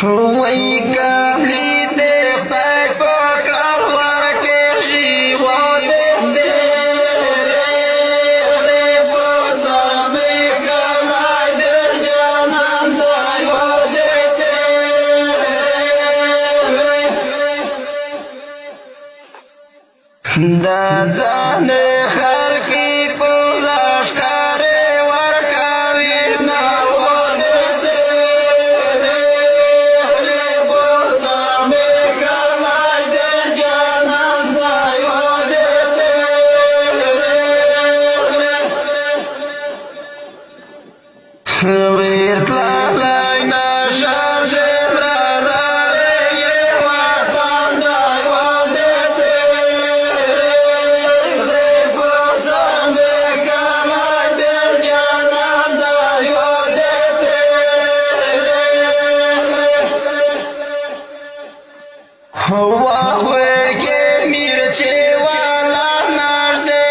وای کاهلی دې خدای په کړل ورکې ژوند دې په سر مې کړای دې جانان دی ودې دا ځان خلقي په لښکر ورکوي نه ویر تلالای نشر زمرا رای وطن دای ودته بوسم بکلای در جانان دای ودته هوا خویر که میرچه والا نرده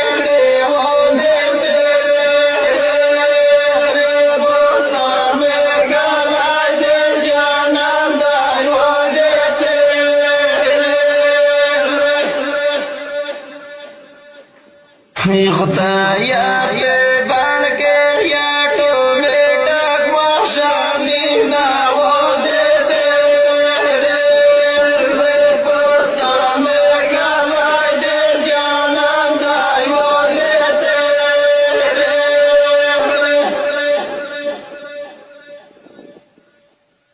خدایا په بلکې یا ټومیټک ماشانی نا ودته په سره مې کلای دې جانان دای ودته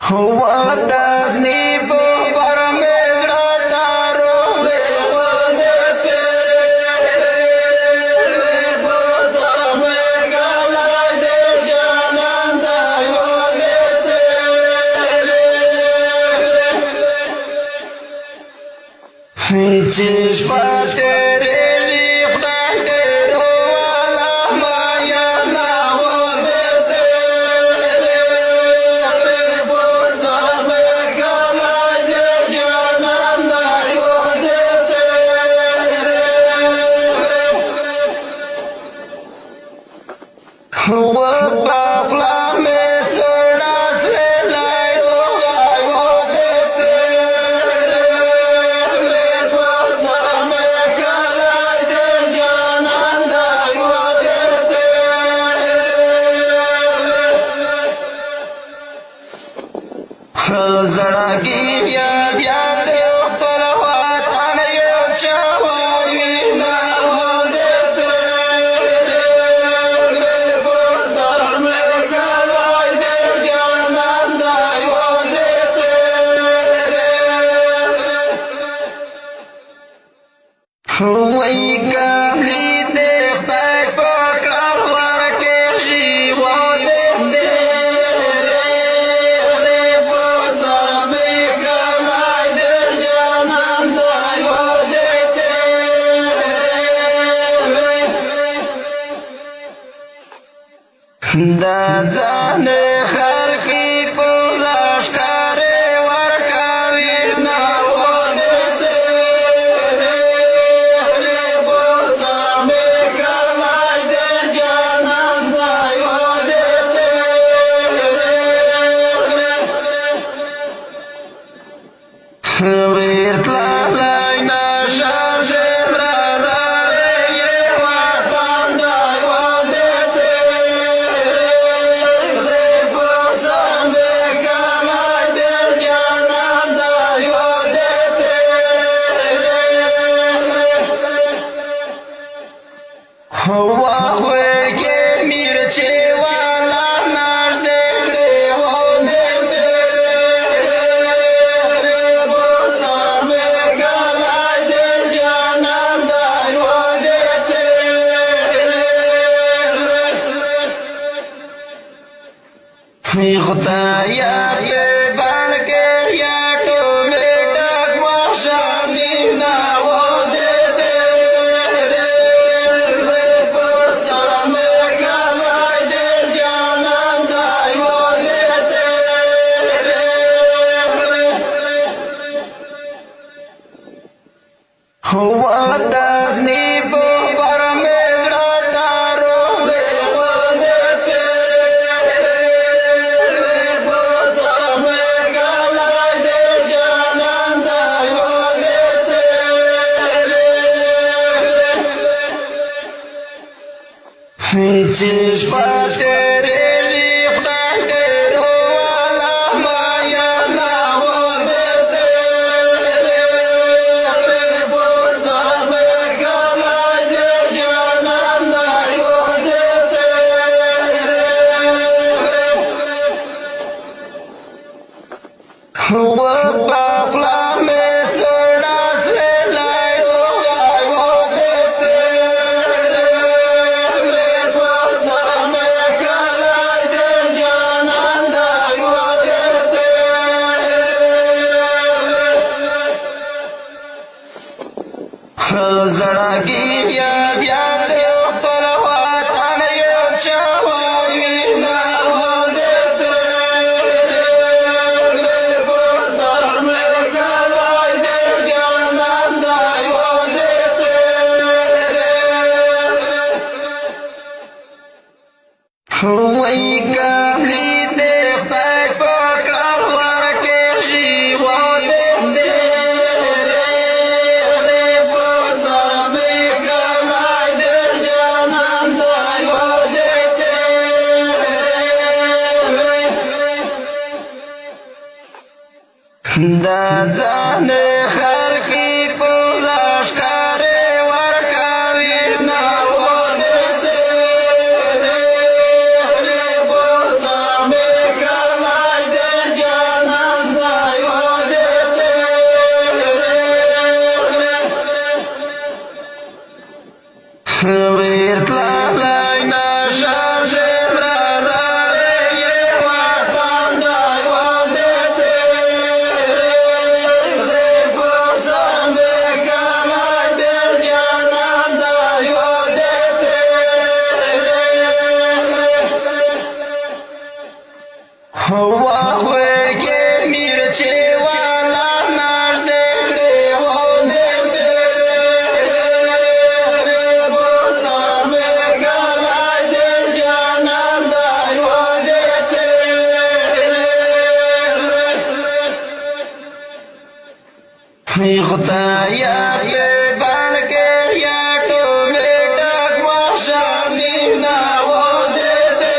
هوا داسنی په برمه زړه تارو چشم تیرې خدای دې والا مایا نا ودته بوسم کلای دې جانان دی ودته هوا پخلا مې سړا سولای زړګي یاد یاد خپل وطن یو شوی نه ودته بوسم کلای دې جانان دی ودته وای کاهلی دې خدای په کړل ورکې ژوند دې دا ځان خلقي په لښکر ورکوي نه ودته بوسم کلای دې جانان دی ودته ویر تلالای نشر زمرا رای وطن دی ودته هوا خویر که میرچه والا نرده ودته بوسم کلای دې جانان دی ودته خدایا په بلکې یا ټومیټک ماشانی نا ودته هوا داسنی په برمه زړه تارو ودته بوسم Pafla me sodas velay rogai vodete Reposa me kalay de janandai vodete Zaragi yad yad parwatan yochawayina vodete Da zane khalqi pulash kare warkavi na vodete Reposa me kalay de janandai vodete Virtlalay na shazemra rare ye watandai vodete Khutaya pe balke ya to metak washani na vodete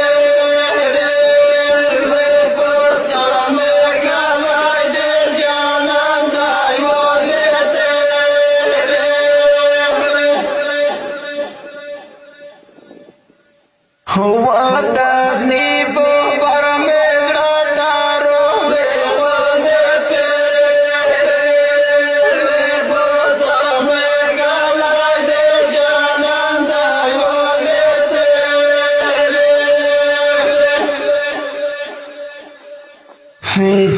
Reposa me kalay de janandai vodete Wadazni fo paramezra taro vodete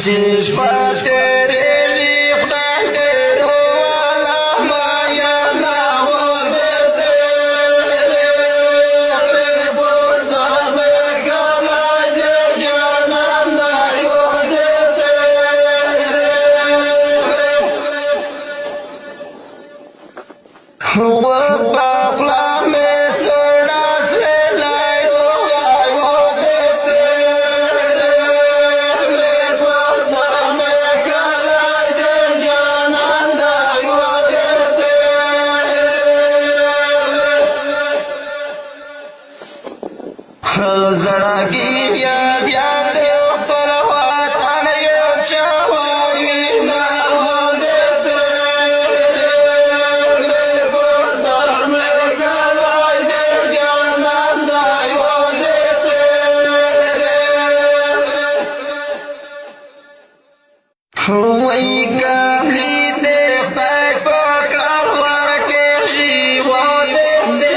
Cish patere liqday tero ala maya na vodete Reposa me kalay de janandai vodete Pafla me sodas velay rogai vodete Zaragi yad yad parwatan yochawayina vodete Reposa me kalay de janandai vodete Waikali dekhtay pakal warke jivodete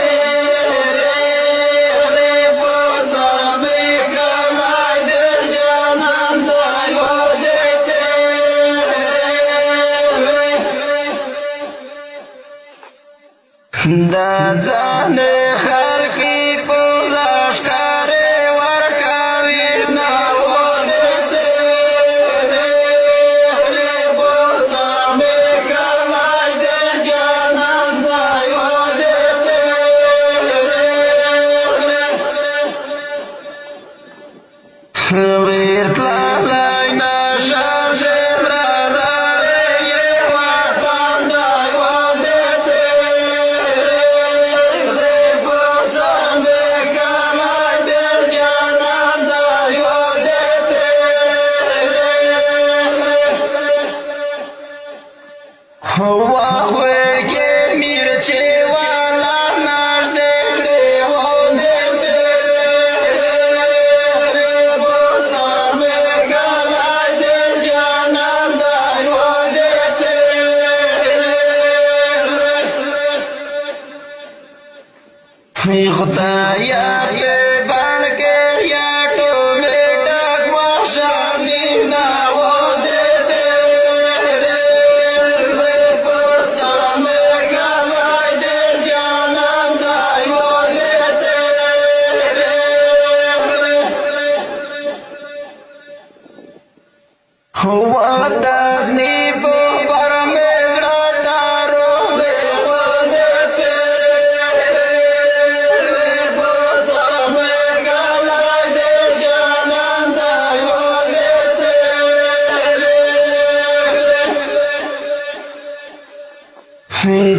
Da zane khalqi pulash kare warkavi na vodete Reposa me kalay de janandai vodete Virtlalay na shazemra rare ye watandai vodete Reposa me kalay de janandai vodete Wahwe ke mirche wala nash dekhe vodete Reposa me kalay de janandai تصنیف پر میزڑا تارو دیتے بسر میں گلائے دے جانان دائیو دیتے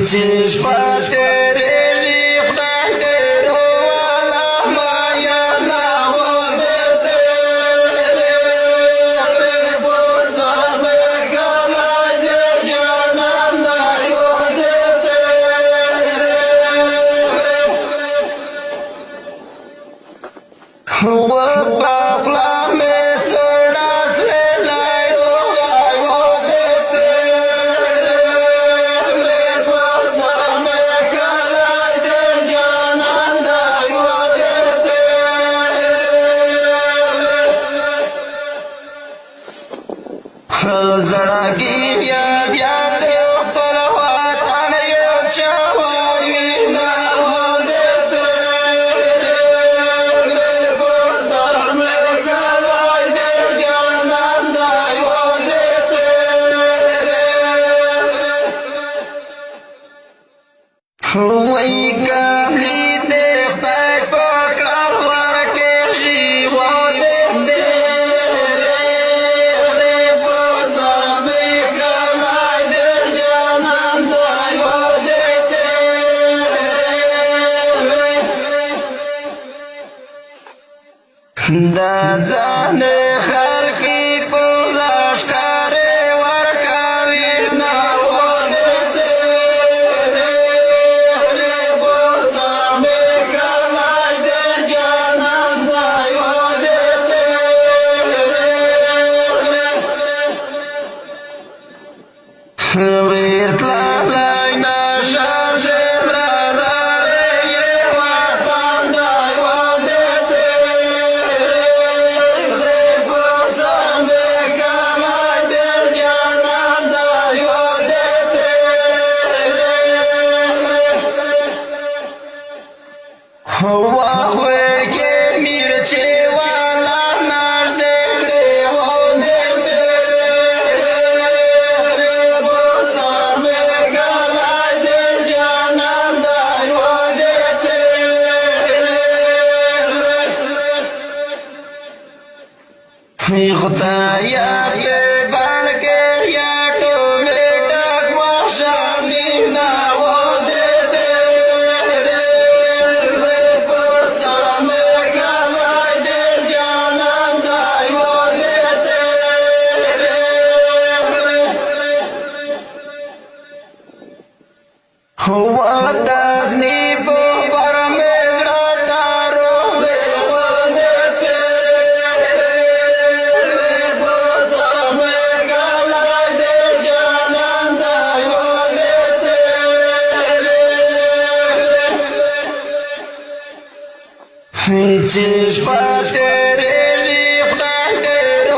چشم تیرے ریختہ تیرو والا مایا ناو دیتے بسر میں گلائے دے جانان دائیو دیتے وپاقلا میں سوڑا سویلائی رو آئیو دیتے بسر میں گلائے دے جانان دائیو دیتے زڑکی یا یاد پر وطن یو چوائی ناو دیتے بسر میں گلائے دے جانان دائیو دیتے وہی کبھی دیکھتا پکڑا ورکے جیو دیتے بسر میں گلائے دے جانان دائیو دیتے دا زان خلقی پولاش کارے ورکاوی ناو دیتے بسر میں گلائے دے جانان دائیو دیتے ویرتلا لائنا شار زیرا رارے یہ وطن دائیو دیتے بسر میں گلائے دے جانان دائیو دیتے واخوڑ کے مرچے والا ناش دیکھڑے وہ دیتے بسر میں گلائے دے جانان دائیو دیتے خدایا پہ بن کے یا ٹومیٹک مشانی ناو دیتے بسر میں گلائے دے جانان دائیو دیتے تصنیف پر میزڑا تارو دیتے بسر میں گلائے دے جانان دائیو دیتے چشم